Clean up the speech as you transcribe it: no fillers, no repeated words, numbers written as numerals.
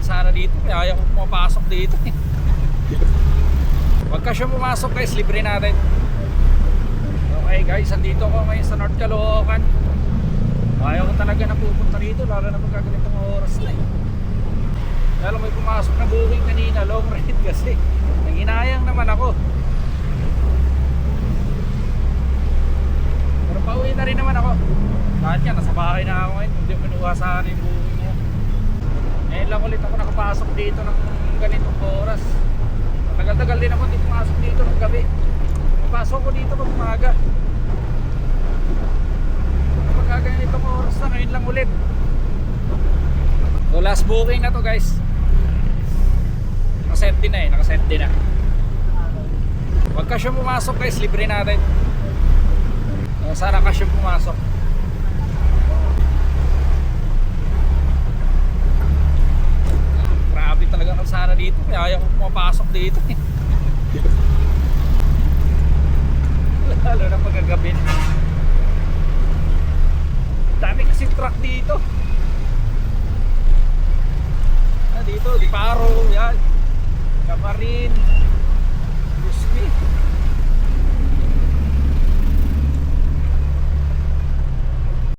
kalsada dito, kaya ayaw ko pumapasok dito eh. Huwag ka siya pumasok guys, libre natin. Okay guys, andito ko ngayon sa North Caloocan. Ayaw ko talaga na pupunta rito, lalo na pagka ganitong oras na eh. Lalo may pumasok na booking kanina, long ride kasi. Nanginayang naman ako. Pero pauwi na rin naman ako. Lahat yan, nasa bahay na ako ngayon. Hindi ko kinuha sana yung booking niya. Ngayon lang ulit ako nakapasok dito ng ganitong oras. Tagal-tagal din ako hindi pumasok dito ng gabi. Pasok ko dito pag umaga. Pagka ganitong oras na, ngayon lang ulit. So last booking na to guys. Nakaset din na eh, nakaset din na. Huwag ka siya pumasok guys, libre natin. Sana ka siya pumasok. Grabe talaga kalsada dito, kaya ayaw ko pumapasok dito eh. Lalo na pagkagabi. Dami kasi truck dito. Dito, Diparo, yan. Camarin.